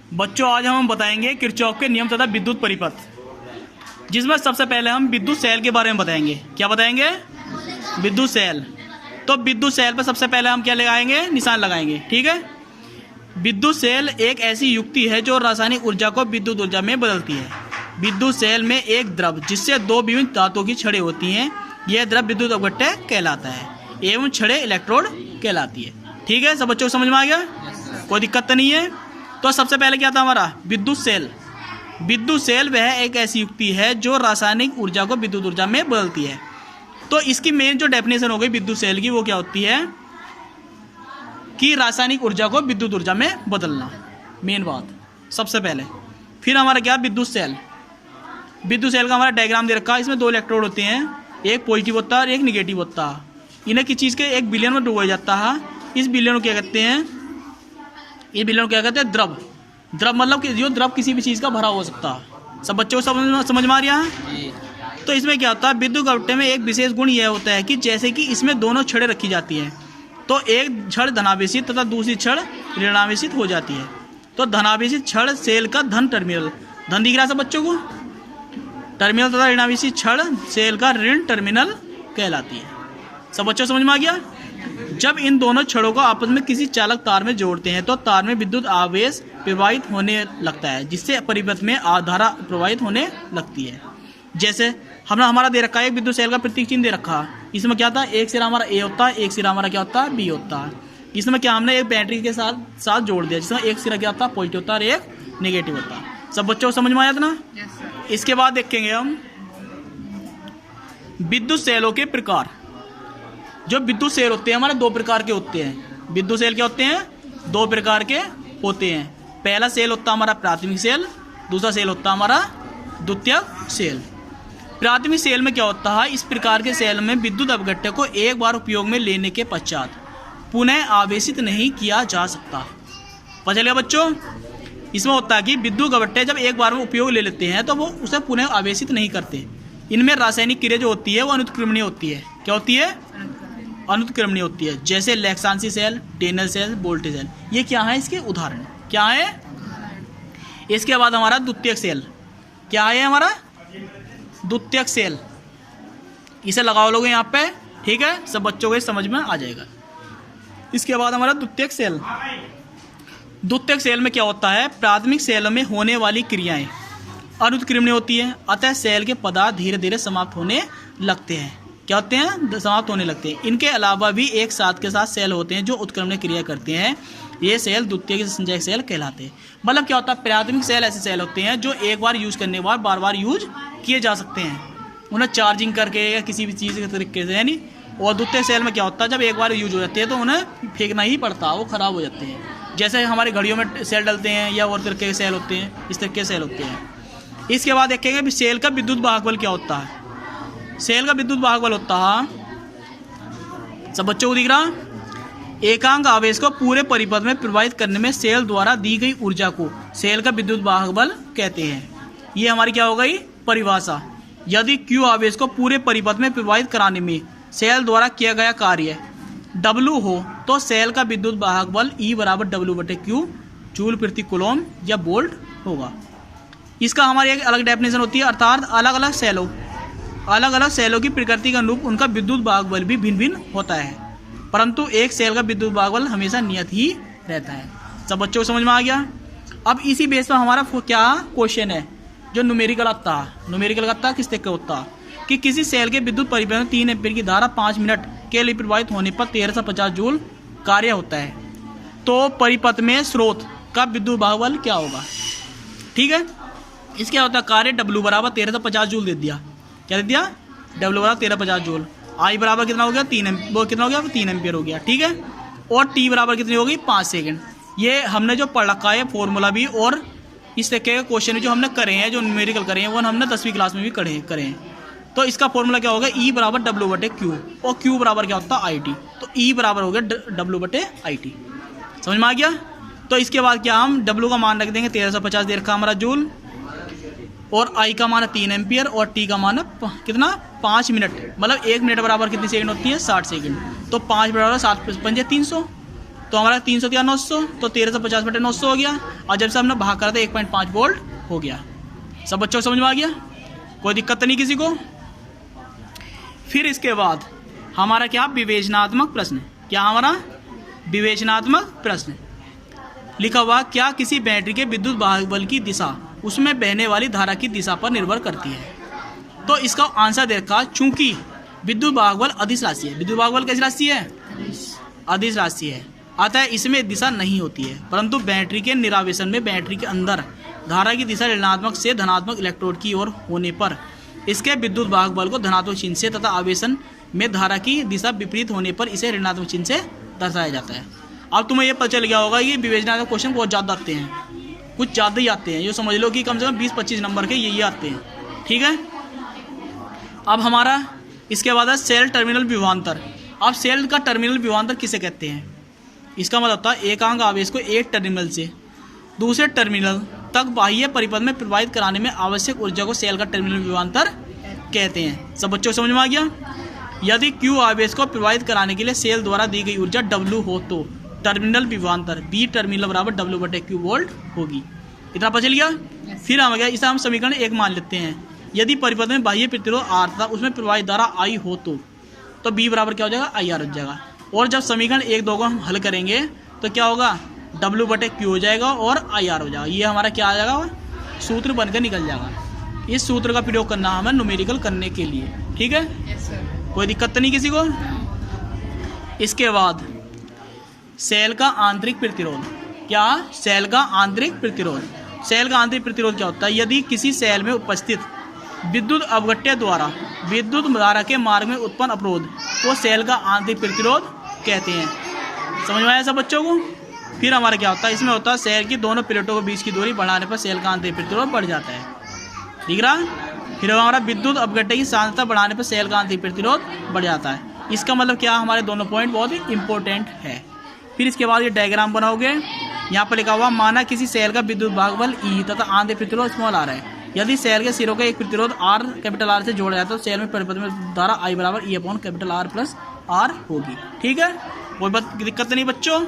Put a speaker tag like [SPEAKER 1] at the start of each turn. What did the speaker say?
[SPEAKER 1] बच्चों आज हम बताएंगे किरचॉफ के नियम तथा विद्युत परिपथ, जिसमें सबसे पहले हम विद्युत सेल के बारे में बताएंगे। क्या बताएंगे? विद्युत सेल। तो विद्युत सेल पर सबसे पहले हम क्या लगाएंगे? निशान लगाएंगे। ठीक है। विद्युत सेल एक ऐसी युक्ति है जो रासायनिक ऊर्जा को विद्युत ऊर्जा में बदलती है। विद्युत सेल में एक द्रव जिससे दो विभिन्न धातुओं की छड़ें होती हैं, यह द्रव विद्युत अपघट्य कहलाता है एवं छड़ें इलेक्ट्रोड कहलाती है। ठीक है, सब बच्चों को समझ में आ गया? कोई दिक्कत तो नहीं है। तो सबसे पहले क्या था हमारा? विद्युत सेल। विद्युत सेल वह एक ऐसी युक्ति है जो रासायनिक ऊर्जा को विद्युत ऊर्जा में बदलती है। तो इसकी मेन जो डेफिनेशन हो गई विद्युत सेल की, वो क्या होती है कि रासायनिक ऊर्जा को विद्युत ऊर्जा में बदलना, मेन बात सबसे पहले। फिर हमारा क्या? विद्युत सेल। विद्युत सेल का हमारा डायग्राम दे रखा है। इसमें दो इलेक्ट्रोड होते हैं, एक पॉजिटिव होता है और एक निगेटिव होता है। इन्हें किस चीज़ के? एक विलयन में डुबोया जाता है। इस विलयन को क्या कहते हैं? ये विलयन को क्या कहते हैं? द्रव। द्रव मतलब कि जो द्रव किसी भी चीज़ का भरा हो सकता है। सब बच्चों को समझ में आ रहा है? तो इसमें क्या होता है? विद्युत अपघट्य में एक विशेष गुण यह होता है कि जैसे कि इसमें दोनों छड़ें रखी जाती हैं, तो एक छड़ धनावेशित तथा दूसरी छड़ ऋणावेशित हो जाती है। तो धनावेशित छड़ सेल का धन टर्मिनल, धन दिख रहा है सब बच्चों को, टर्मिनल, तथा ऋणावेशित छड़ सेल का ऋण टर्मिनल कहलाती है। सब बच्चों समझ में आ गया? जब इन दोनों छड़ों को आपस में किसी चालक तार में जोड़ते हैं तो तार में विद्युत आवेश प्रवाहित होने लगता है, जिससे परिपथ में धारा प्रवाहित होने लगती है। जैसे हमारा दे रखा है एक विद्युत सेल का प्रतीक चिन्ह दे रखा है। इसमें क्या था? एक सिरा हमारा ए होता है, एक सिरा हमारा क्या होता है? बी होता है। इसमें क्या हमने एक बैटरी के साथ जोड़ दिया, जिसमें एक सिरा क्या होता है? पॉजिटिव होता है और एक नेगेटिव होता है। सब बच्चों को समझ में आया था ना? इसके बाद देखेंगे हम विद्युत सेलों के प्रकार। जो विद्युत सेल होते हैं हमारे दो प्रकार के होते हैं। विद्युत सेल क्या होते हैं? दो प्रकार के होते हैं। पहला सेल होता है हमारा प्राथमिक सेल, दूसरा सेल होता है हमारा द्वितीयक सेल। प्राथमिक सेल में क्या होता है? इस प्रकार के सेल में विद्युत अपघट्य को एक बार उपयोग में लेने के पश्चात पुनः आवेशित नहीं किया जा सकता। पता चलेगा बच्चों? इसमें होता है कि विद्युत अपघट्य जब एक बार में उपयोग ले लेते हैं तो वो उसे पुनः आवेशित नहीं करते। इनमें रासायनिक क्रिया जो होती है वो अनुत्क्रमणीय होती है। क्या होती है? अनुत्क्रमणीय होती है। जैसे लैक्सांसी सेल, टेनल सेल, वोल्टेज सेल, ये क्या है? इसके उदाहरण क्या है? इसके बाद हमारा द्वितीयक सेल। क्या है हमारा? द्वितीयक सेल। इसे लगाओ लोग यहाँ पे। ठीक है, सब बच्चों को समझ में आ जाएगा। इसके बाद हमारा द्वितीयक सेल। द्वितीयक सेल में क्या होता है? प्राथमिक सेल में होने वाली क्रियाएं अनुत्क्रमणीय होती है, अतः सेल के पदार्थ धीरे धीरे समाप्त होने लगते हैं। क्या होते हैं? समाप्त होने लगते हैं। इनके अलावा भी एक साथ के साथ सेल होते हैं जो उत्क्रमणीय क्रिया करते हैं। ये सेल द्वितीयक संचयक सेल कहलाते हैं। मतलब क्या होता है? प्राथमिक सेल ऐसे सेल होते हैं जो एक बार यूज करने के बाद बार बार यूज किए जा सकते हैं, उन्हें चार्जिंग करके या किसी भी चीज़ के तरीके से, यानी। और द्वितीयक सेल में क्या होता है? जब एक बार यूज हो जाते हैं तो उन्हें फेंकना ही पड़ता है, वो खराब हो जाते हैं। जैसे हमारे घड़ियों में सेल डलते हैं या और तरीके के सेल होते हैं, इस तरीके के सेल होते हैं। इसके बाद देखेंगे सेल का विद्युत वाहक बल क्या होता है। सेल का विद्युत वाहक बल होता है, सब बच्चों को दिख रहा? एकांक आवेश को पूरे परिपथ में प्रवाहित करने में सेल द्वारा दी गई ऊर्जा को सेल का विद्युत वाहक बल कहते हैं। ये हमारी क्या हो गई? परिभाषा। यदि Q आवेश को पूरे परिपथ में प्रवाहित कराने में सेल द्वारा किया गया कार्य W हो तो सेल का विद्युत वाहक बल E बराबर W/Q जूल प्रति कूलम या वोल्ट होगा। इसका हमारी एक अलग डेफिनेशन होती है, अर्थात अलग अलग सेलों की प्रकृति के अनुरूप उनका विद्युत वाहक बल भी भिन्न भिन्न होता है, परंतु एक सेल का विद्युत वाहक बल हमेशा नियत ही रहता है। सब बच्चों को समझ में आ गया? अब इसी बेस पर हमारा क्या क्वेश्चन है जो न्यूमेरिकल आता है। न्यूमेरिकल आता है किस तरह का होता है कि किसी सेल के विद्युत परिपथ में 3 एम्पीयर की धारा 5 मिनट के लिए प्रवाहित होने पर 1350 जूल कार्य होता है, तो परिपथ में स्रोत का विद्युत वाहक बल क्या होगा? ठीक है, इसका होता है कार्य W बराबर 1350 जूल दे दिया। क्या दे दिया? W बराबर 1350 जूल। I बराबर कितना हो गया? 3 एम्पियर हो गया। ठीक है, और T बराबर कितनी होगी? 5 सेकेंड। ये हमने जो पढ़ रखा है फॉर्मूला भी, और इस तरह के क्वेश्चन जो हमने करे हैं, जो न्यूमेरिकल करे हैं, वो हमने 10वीं क्लास में भी करे हैं। तो इसका फॉर्मूला क्या होगा? E बराबर W/Q और Q बराबर क्या होता है? IT। तो E बराबर हो गया W/IT। समझ में आ गया? तो इसके बाद क्या हम W का मान रख देंगे 1350 दे रखा हमारा जूल, और I का मान 3 एम्पियर, और T का मान कितना? 5 मिनट। मतलब 1 मिनट बराबर कितनी सेकंड होती है? 60 सेकंड। तो 5 बराबर 7 + 5 = 300। तो हमारा 300 या 900, तो 1350/900 हो गया। और जब से हमने भाग करा था 1.5 वोल्ट हो गया। सब बच्चों को समझ में आ गया, कोई दिक्कत नहीं किसी को। फिर इसके बाद हमारा क्या विवेचनात्मक प्रश्न, क्या हमारा विवेचनात्मक प्रश्न लिखा हुआ, क्या किसी बैटरी के विद्युत बाहुबल की दिशा उसमें बहने वाली धारा की दिशा पर निर्भर करती है। तो इसका आंसर देखा, चूंकि विद्युत बाहुबल अदिश राशि है, विद्युत बाहुबल कैसी राशि है, अदिश राशि है, अतः इसमें दिशा नहीं होती है। परंतु बैटरी के निरावेशन में बैटरी के अंदर धारा की दिशा ऋणात्मक से धनात्मक इलेक्ट्रोड की ओर होने पर इसके विद्युत बाहुबल को धनात्मक चिन्ह से तथा आवेशन में धारा की दिशा विपरीत होने पर इसे ऋणात्मक चिन्ह से दर्शाया जाता है। अब तुम्हें ये पता चल गया होगा, ये विवेचनात्मक क्वेश्चन बहुत ज़्यादा आते हैं, कुछ ज़्यादा ही आते हैं, ये समझ लो कि कम से कम 20-25 नंबर के यही आते हैं, ठीक है। अब हमारा इसके बाद है सेल टर्मिनल विभवांतर। अब सेल का टर्मिनल विभवांतर किसे कहते हैं, इसका मतलब होता है एकांक आवेश को एक टर्मिनल से दूसरे टर्मिनल तक बाह्य परिपथ में प्रवाहित कराने में आवश्यक ऊर्जा को सेल का टर्मिनल विभवांतर कहते हैं। सब बच्चों को समझ में आ गया। यदि Q आवेश को प्रवाहित कराने के लिए सेल द्वारा दी गई ऊर्जा W हो तो टर्मिनल विभवांतर B टर्मिनल बराबर W/Q वोल्ट होगी। इतना पता चल गया। फिर हम गया, इसे हम समीकरण 1 मान लेते हैं। यदि परिपथ में बाह्य प्रतिरोध R तथा उसमें प्रवाहित धारा I हो तो B बराबर क्या हो जाएगा, IR हो जाएगा। और जब समीकरण 1-2 को हम हल करेंगे तो क्या होगा, W/Q हो जाएगा और IR हो जाएगा। ये हमारा क्या आ जाएगा, सूत्र बनकर निकल जाएगा। इस सूत्र का प्रयोग करना हमें न्यूमेरिकल करने के लिए, ठीक है। कोई दिक्कत तो नहीं किसी को। इसके बाद सेल का आंतरिक प्रतिरोध, क्या, सेल का आंतरिक प्रतिरोध। सेल का आंतरिक प्रतिरोध क्या होता है, यदि किसी सेल में उपस्थित विद्युत अवगट्य द्वारा विद्युत धारा के मार्ग में उत्पन्न अवरोध को सेल का आंतरिक प्रतिरोध कहते हैं। समझ में आया सब बच्चों को। फिर हमारा क्या होता है, इसमें होता है सेल की दोनों प्लेटों के बीच की दूरी बढ़ाने पर सेल का आंतरिक प्रतिरोध बढ़ जाता है, ठीक रहा। फिर हमारा विद्युत अपघट्य की सांद्रता बढ़ाने पर सेल का आंतरिक प्रतिरोध बढ़ जाता है। इसका मतलब क्या, हमारे दोनों पॉइंट बहुत ही इंपॉर्टेंट है। फिर इसके बाद ये डायग्राम बनाओगे, यहाँ पर लिखा हुआ, माना किसी सेल का विद्युत बाहुबल E तथा आंतरिक प्रतिरोध r है। यदि सेल के सिरों का एक प्रतिरोध R से जोड़ा जाता है तो सेल में परिपथ में धारा I बराबर E/R + R होगी, ठीक है। कोई दिक्कत नहीं बच्चों।